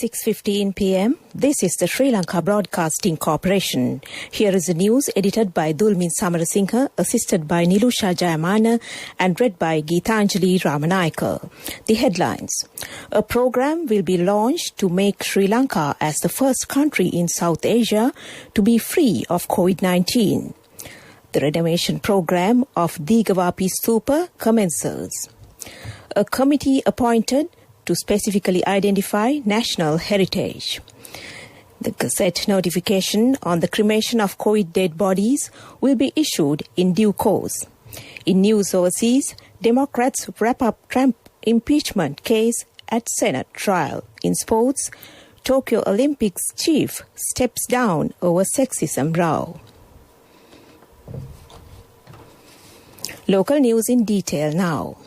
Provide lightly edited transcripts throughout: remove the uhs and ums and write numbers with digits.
(6:15 p.m.) This is the Sri Lanka Broadcasting Corporation. Here is the news edited by Dulmin Samarasinghe, assisted by Nilusha Jayamana and read by Geetanjali Ramanayaka. The headlines. A program will be launched to make Sri Lanka as the first country in South Asia to be free of COVID-19. The renovation program of Digavapi Stupa commences. A committee appointed to specifically identify national heritage. The Gazette notification on the cremation of COVID dead bodies will be issued in due course. In news overseas, Democrats wrap up Trump impeachment case at Senate trial. In sports, Tokyo Olympics chief steps down over sexism row. Local news in detail now.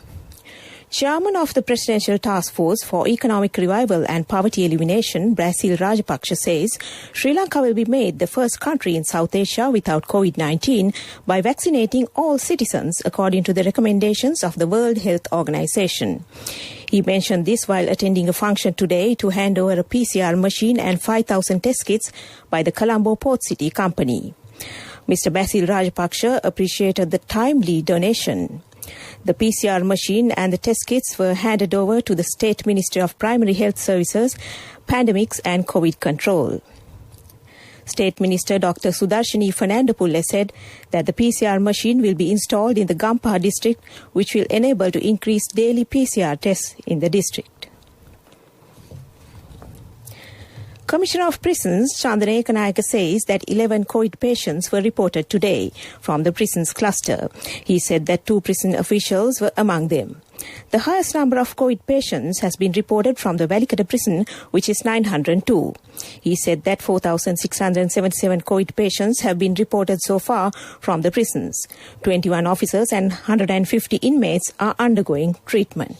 Chairman of the Presidential Task Force for Economic Revival and Poverty Elimination, Basil Rajapaksa, says Sri Lanka will be made the first country in South Asia without COVID-19 by vaccinating all citizens according to the recommendations of the World Health Organization. He mentioned this while attending a function today to hand over a PCR machine and 5,000 test kits by the Colombo Port City Company. Mr. Basil Rajapaksa appreciated the timely donation. The PCR machine and the test kits were handed over to the State Ministry of Primary Health Services, Pandemics and COVID Control. State Minister Dr. Sudarshini Fernandopulle said that the PCR machine will be installed in the Gampaha district, which will enable to increase daily PCR tests in the district. Commissioner of Prisons Chandana Ekanayaka says that 11 COVID patients were reported today from the prisons cluster. He said that 2 prison officials were among them. The highest number of COVID patients has been reported from the Walikata prison, which is 902. He said that 4,677 COVID patients have been reported so far from the prisons. 21 officers and 150 inmates are undergoing treatment.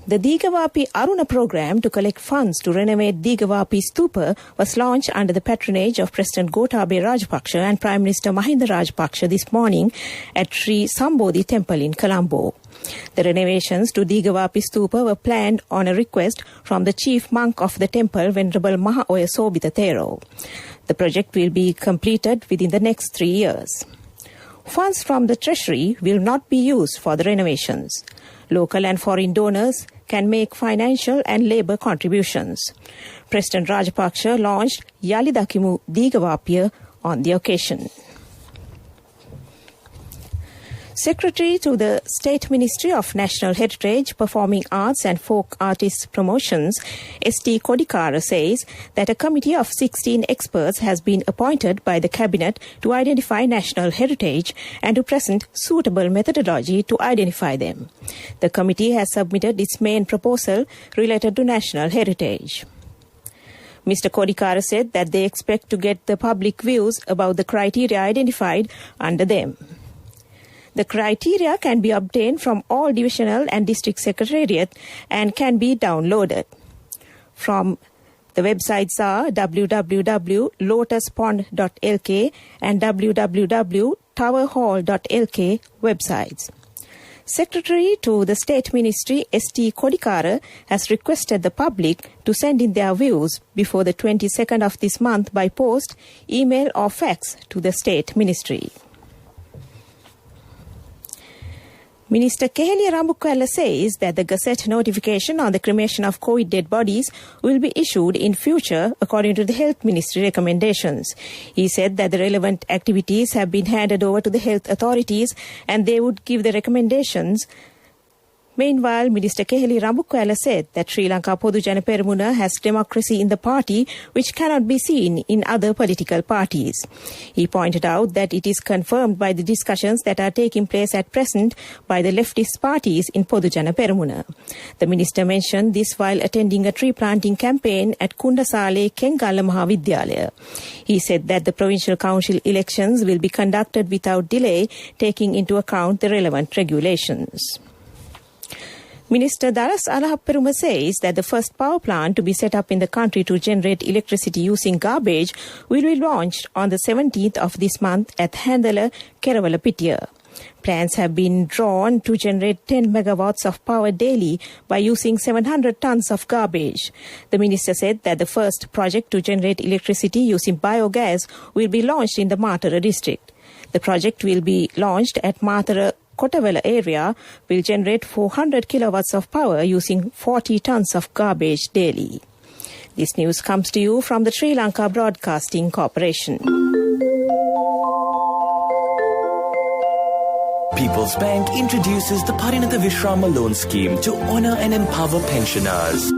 The Digavapi Aruna program to collect funds to renovate Digavapi Stupa was launched under the patronage of President Gotabaya Rajapaksa and Prime Minister Mahinda Rajapaksa this morning at Sri Sambodhi Temple in Colombo. The renovations to Digavapi Stupa were planned on a request from the chief monk of the temple, Venerable Maha Oya Sobita Thero. The project will be completed within the next 3 years. Funds from the treasury will not be used for the renovations. Local and foreign donors can make financial and labour contributions. President Rajapaksa launched Yalidakimu Digavapiya on the occasion. Secretary to the State Ministry of National Heritage, Performing Arts and Folk Artists Promotions, S.T. Kodikara, says that a committee of 16 experts has been appointed by the Cabinet to identify national heritage and to present suitable methodology to identify them. The committee has submitted its main proposal related to national heritage. Mr. Kodikara said that they expect to get the public views about the criteria identified under them. The criteria can be obtained from all divisional and district secretariat and can be downloaded. From the websites are www.lotuspond.lk and www.towerhall.lk websites. Secretary to the State Ministry, S.T. Kodikara, has requested the public to send in their views before the 22nd of this month by post, email or fax to the State Ministry. Minister Keheliya Rambukwella says that the Gazette notification on the cremation of COVID dead bodies will be issued in future according to the Health Ministry recommendations. He said that the relevant activities have been handed over to the health authorities and they would give the recommendations Meanwhile, Minister Keheli Rambukwala said that Sri Lanka Podujana Peramuna has democracy in the party which cannot be seen in other political parties. He pointed out that it is confirmed by the discussions that are taking place at present by the leftist parties in Podujana Peramuna. The minister mentioned this while attending a tree planting campaign at Kundasale Kengala Mahavidyalaya. He said that the provincial council elections will be conducted without delay, taking into account the relevant regulations. Minister Daras Alahapperuma says that the first power plant to be set up in the country to generate electricity using garbage will be launched on the 17th of this month at Handala, Kerala Pitya. Plans have been drawn to generate 10 megawatts of power daily by using 700 tons of garbage. The minister said that the first project to generate electricity using biogas will be launched in the Matara district. The project will be launched at Matara Kotavela area, will generate 400 kilowatts of power using 40 tons of garbage daily. This news comes to you from the Sri Lanka Broadcasting Corporation. People's Bank introduces the Parinatha Vishrama loan scheme to honour and empower pensioners.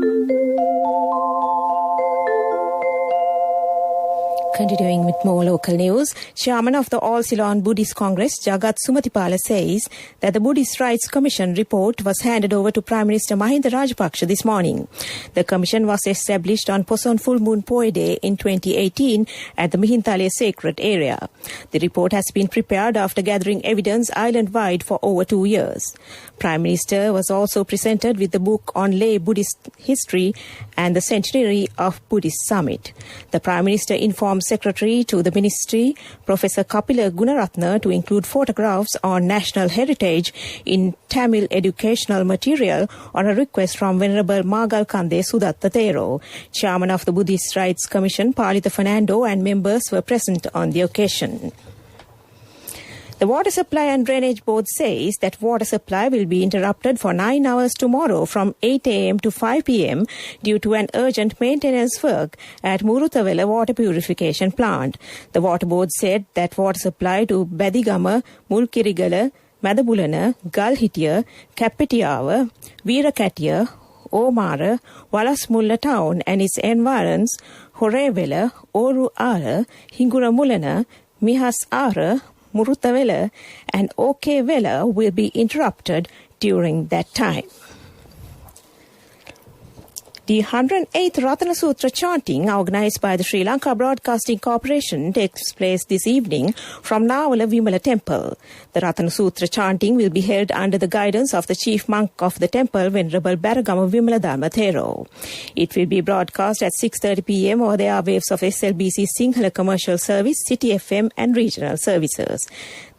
Continuing with more local news, Chairman of the All Ceylon Buddhist Congress, Jagat Sumatipala, says that the Buddhist Rights Commission report was handed over to Prime Minister Mahinda Rajapaksa this morning. The commission was established on Poson Full Moon Poe Day in 2018 at the Mihintale Sacred Area. The report has been prepared after gathering evidence island-wide for over 2 years. Prime Minister was also presented with the book on lay Buddhist history and the centenary of Buddhist Summit. The Prime Minister informed Secretary to the Ministry, Professor Kapila Gunaratna, to include photographs on national heritage in Tamil educational material on a request from Venerable Magal Kande Sudatta Thero. Chairman of the Buddhist Rights Commission, Palitha Fernando, and members were present on the occasion. The Water Supply and Drainage Board says that water supply will be interrupted for 9 hours tomorrow from 8 a.m. to 5 p.m. due to an urgent maintenance work at Muruthavela Water Purification Plant. The Water Board said that water supply to Badigama, Mulkirigala, Madabulana, Galhitiya, Kappetiyawa, Veerakatiya, Omara, Walasmulla town and its environs, Horevela, Oru Ara, Hingura Mulana, Mihas Ara, Muruthavela and OK Vela will be interrupted during that time. The 108th Ratana Sutra chanting, organised by the Sri Lanka Broadcasting Corporation, takes place this evening from Navala Vimala Temple. The Ratana Sutra chanting will be held under the guidance of the chief monk of the temple, Venerable Baragama Vimala Dharma Thero. It will be broadcast at 6:30 p.m. over the airwaves of SLBC Sinhala Commercial Service, City FM and regional services.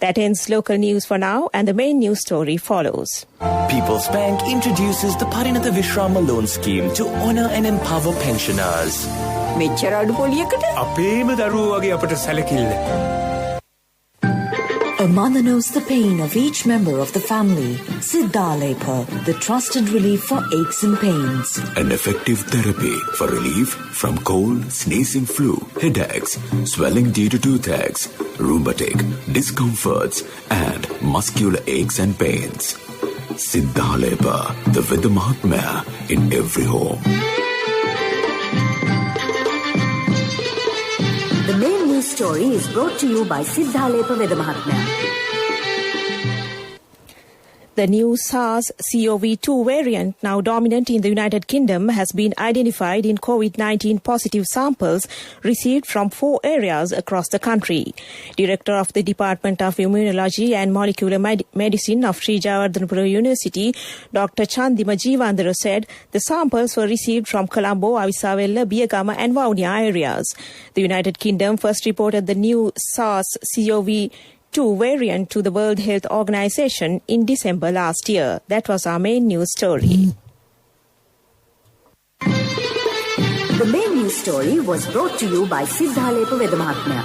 That ends local news for now, and the main news story follows. People's Bank introduces the Parinatha Vishrama loan scheme to honour and empower pensioners. A mother knows the pain of each member of the family. Siddhalepa, the trusted relief for aches and pains. An effective therapy for relief from cold, sneezing, flu, headaches, swelling due to toothaches, rheumatic, discomforts, and muscular aches and pains. Siddhalepa, the Veda Mahatmya in every home. The main news story is brought to you by Siddhalepa Veda Mahatmya. The new SARS-CoV-2 variant, now dominant in the United Kingdom, has been identified in COVID-19 positive samples received from 4 areas across the country. Director of the Department of Immunology and Molecular Medicine of Sri Jayawardhanapura University, Dr. Chandima Jeevandara, said the samples were received from Colombo, Avisavella, Biyagama and Vaunia areas. The United Kingdom first reported the new SARS-CoV-2 variant to the World Health Organization in December last year. That was our main news story. The main news story was brought to you by Siddhalepa Veda Mahatmya.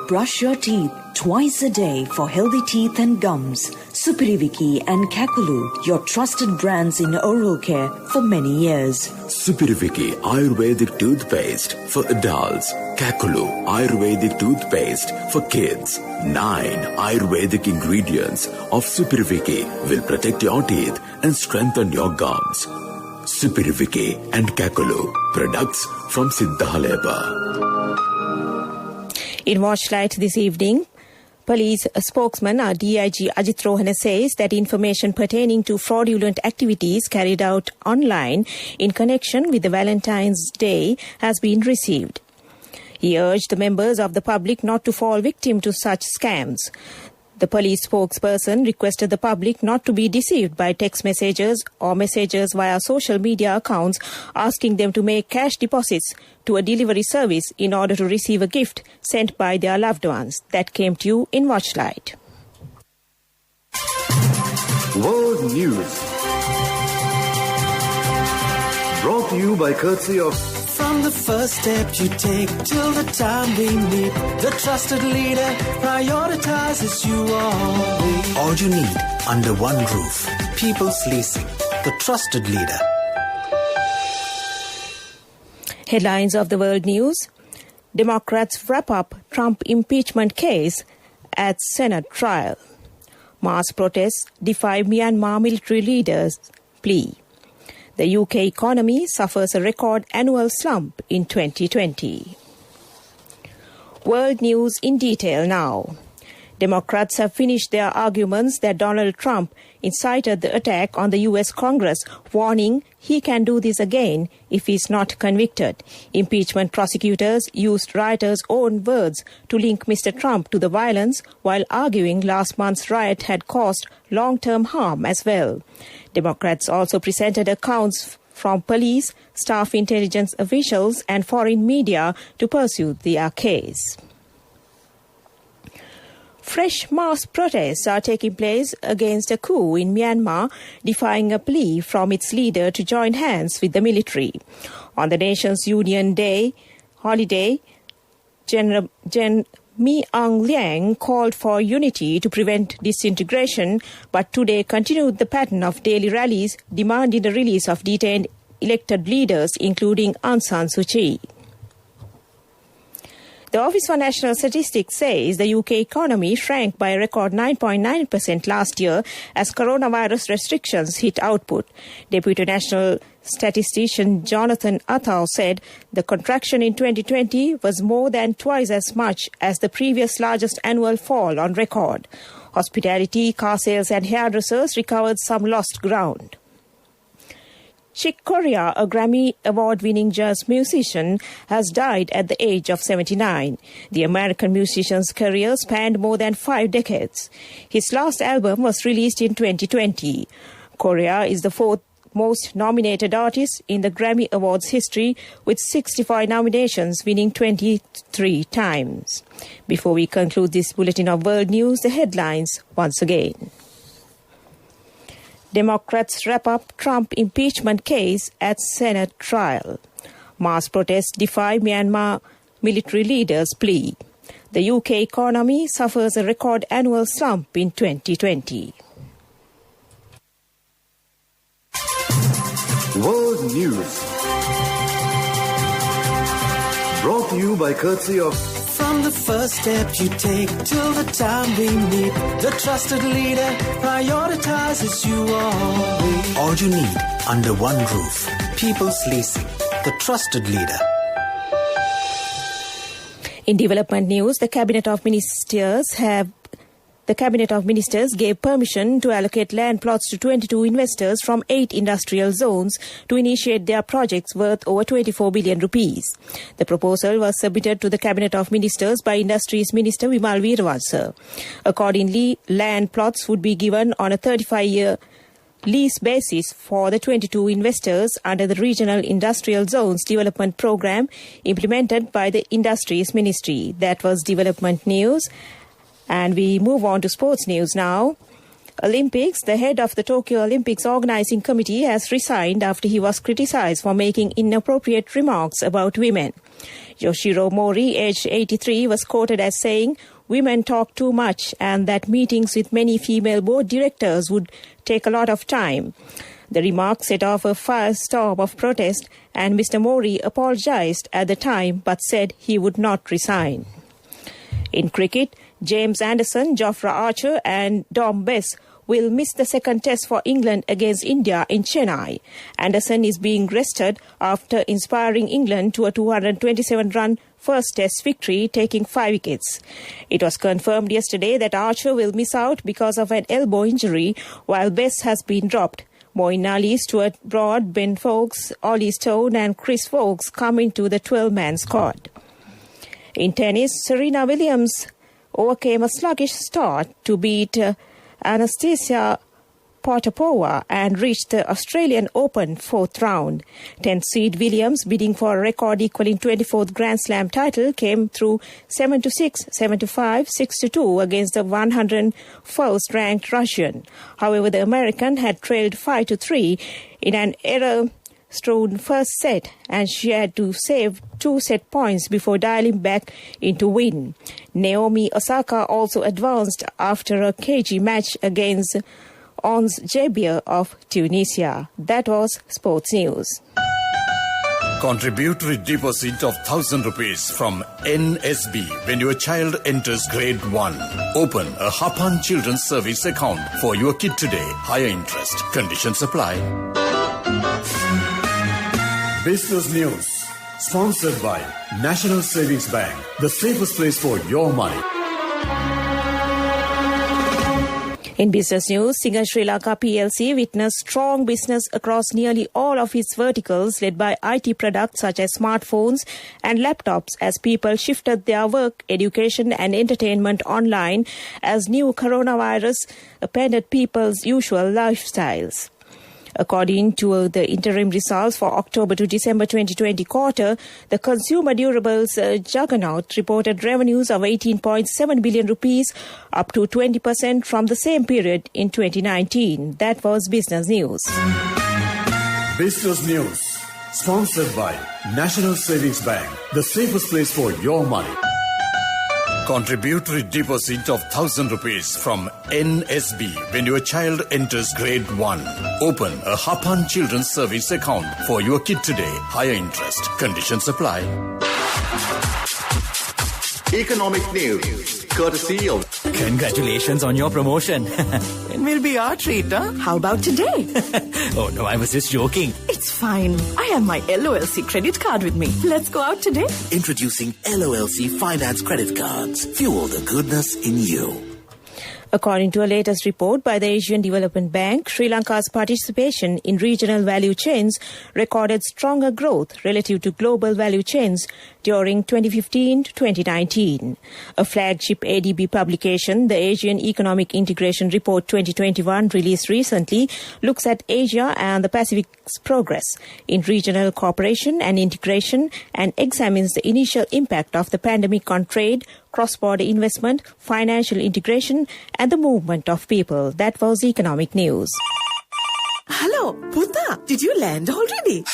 Brush your teeth twice a day for healthy teeth and gums. Supiriviki and Kakulu, your trusted brands in oral care for many years. Supiriviki Ayurvedic toothpaste for adults. Kakulu Ayurvedic toothpaste for kids. 9 Ayurvedic ingredients of Supiriviki will protect your teeth and strengthen your gums. Supiriviki and Kakulu, products from Siddhalepa. In Watchlight this evening, police spokesman DIG Ajit Rohana says that information pertaining to fraudulent activities carried out online in connection with the Valentine's Day has been received. He urged the members of the public not to fall victim to such scams. The police spokesperson requested the public not to be deceived by text messages or messages via social media accounts asking them to make cash deposits to a delivery service in order to receive a gift sent by their loved ones. That came to you in Watchlight. World News. Brought to you by courtesy of... From the first step you take till the time we meet, the trusted leader prioritizes you always. All you need under one roof. People's Leasing, the trusted leader. Headlines of the World News. Democrats wrap up Trump impeachment case at Senate trial. Mass protests defy Myanmar military leaders' plea. The UK economy suffers a record annual slump in 2020. World news in detail now. Democrats have finished their arguments that Donald Trump incited the attack on the US Congress, warning he can do this again if he is not convicted. Impeachment prosecutors used rioters' own words to link Mr. Trump to the violence, while arguing last month's riot had caused long-term harm as well. Democrats also presented accounts from police, staff intelligence officials and foreign media to pursue their case. Fresh mass protests are taking place against a coup in Myanmar, defying a plea from its leader to join hands with the military. On the nation's Union Day holiday, Gen Mi Aung Hlaing called for unity to prevent disintegration, but today continued the pattern of daily rallies demanding the release of detained elected leaders, including Aung San Suu Kyi. The Office for National Statistics says the UK economy shrank by a record 9.9% last year as coronavirus restrictions hit output. Deputy National Statistician Jonathan Athow said the contraction in 2020 was more than twice as much as the previous largest annual fall on record. Hospitality, car sales and hairdressers recovered some lost ground. Chick Corea, a Grammy Award-winning jazz musician, has died at the age of 79. The American musician's career spanned more than 5 decades. His last album was released in 2020. Corea is the 4th most nominated artist in the Grammy Awards history, with 65 nominations, winning 23 times. Before we conclude this bulletin of world news, the headlines once again. Democrats wrap up Trump impeachment case at Senate trial. Mass protests defy Myanmar military leaders' plea. The UK economy suffers a record annual slump in 2020. World News. Brought to you by courtesy of... From the first step you take till the time we meet, the trusted leader prioritizes you always. All you need under one roof. People's Leasing, the trusted leader. In development news, the Cabinet of Ministers gave permission to allocate land plots to 22 investors from 8 industrial zones to initiate their projects worth over 24 billion rupees. The proposal was submitted to the Cabinet of Ministers by Industries Minister Vimal Weerasuriya. Accordingly, land plots would be given on a 35-year lease basis for the 22 investors under the Regional Industrial Zones Development Programme implemented by the Industries Ministry. That was development news. And we move on to sports news now. Olympics. The head of the Tokyo Olympics Organizing Committee has resigned after he was criticized for making inappropriate remarks about women. Yoshiro Mori, aged 83, was quoted as saying, women talk too much and that meetings with many female board directors would take a lot of time. The remark set off a firestorm of protest, and Mr. Mori apologised at the time but said he would not resign. In cricket, James Anderson, Jofra Archer and Dom Bess will miss the second test for England against India in Chennai. Anderson is being rested after inspiring England to a 227-run first test victory, taking 5 wickets. It was confirmed yesterday that Archer will miss out because of an elbow injury, while Bess has been dropped. Moeen Ali, Stuart Broad, Ben Foakes, Ollie Stone and Chris Foakes come into the 12-man squad. In tennis, Serena Williams overcame a sluggish start to beat Anastasia Potapova and reached the Australian Open fourth round. 10th seed Williams, bidding for a record equaling 24th Grand Slam title, came through 7-6, 7-5, 6-2 against the 101st ranked Russian. However, the American had trailed 5-3 in an error-strewn first set, and she had to save 2 set points before dialing back into win. Naomi Osaka also advanced after a cagey match against Ons Jabir of Tunisia. That was Sports News. Contributory deposit of 1,000 rupees from NSB when your child enters grade 1. Open a Hapan Children's Service account for your kid today. Higher interest. Conditions apply. Business News. Sponsored by National Savings Bank. The safest place for your money. In business news, Singer Sri Lanka PLC witnessed strong business across nearly all of its verticals, led by IT products such as smartphones and laptops, as people shifted their work, education and entertainment online as new coronavirus upended people's usual lifestyles. According to the interim results for October to December 2020 quarter, the consumer durables juggernaut reported revenues of 18.7 billion rupees, up to 20% from the same period in 2019. That was business news. Business News. Sponsored by National Savings Bank. The safest place for your money. Contributory deposit of 1,000 rupees from NSB when your child enters grade 1. Open a Hapan Children's Service account for your kid today. Higher interest. Conditions apply. Economic News. Courtesy of... Congratulations on your promotion. It will be our treat, huh? How about today? Oh no, I was just joking. It's fine. I have my LOLC credit card with me. Let's go out today. Introducing LOLC Finance Credit Cards. Fuel the goodness in you. According to a latest report by the Asian Development Bank, Sri Lanka's participation in regional value chains recorded stronger growth relative to global value chains during 2015 to 2019. A flagship ADB publication, the Asian Economic Integration Report 2021, released recently, looks at Asia and the Pacific's progress in regional cooperation and integration and examines the initial impact of the pandemic on trade, cross-border investment, financial integration and the movement of people. That was economic news. Hello, Puta. Did you land already?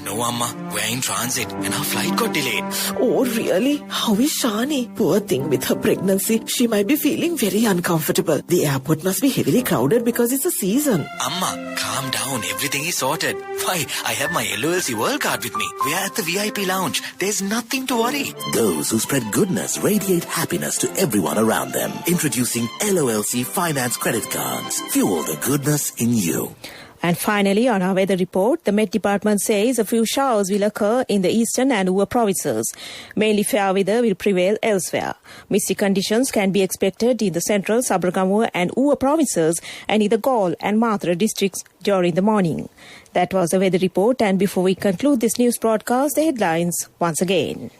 No, Amma. We're in transit and our flight got delayed. Oh, really? How is Shani? Poor thing with her pregnancy. She might be feeling very uncomfortable. The airport must be heavily crowded because it's a season. Amma, calm down. Everything is sorted. Why, I have my LOLC World Card with me. We are at the VIP lounge. There's nothing to worry. Those who spread goodness radiate happiness to everyone around them. Introducing LOLC Finance Credit Cards. Fuel the goodness in you. And finally, on our weather report, the Met Department says a few showers will occur in the eastern and Ua provinces. Mainly fair weather will prevail elsewhere. Misty conditions can be expected in the central, Sabaragamuwa and Ua provinces and in the Galle and Mathura districts during the morning. That was the weather report, and before we conclude this news broadcast, the headlines once again.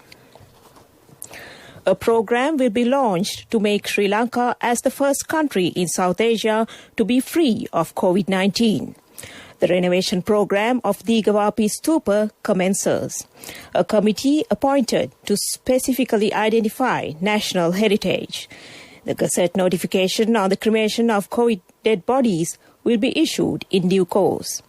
A program will be launched to make Sri Lanka as the first country in South Asia to be free of COVID-19. The renovation program of the Digavapi Stupa commences. A committee appointed to specifically identify national heritage. The Gazette notification on the cremation of COVID dead bodies will be issued in due course.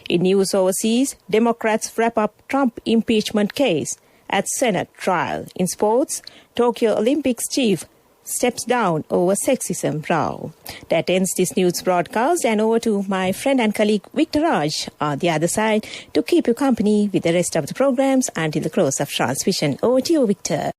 In news overseas, Democrats wrap up Trump impeachment case at Senate trial. In sports, Tokyo Olympics chief steps down over sexism row. That ends this news broadcast, and over to my friend and colleague Victor Raj on the other side to keep you company with the rest of the programs until the close of transmission. Over to you, Victor.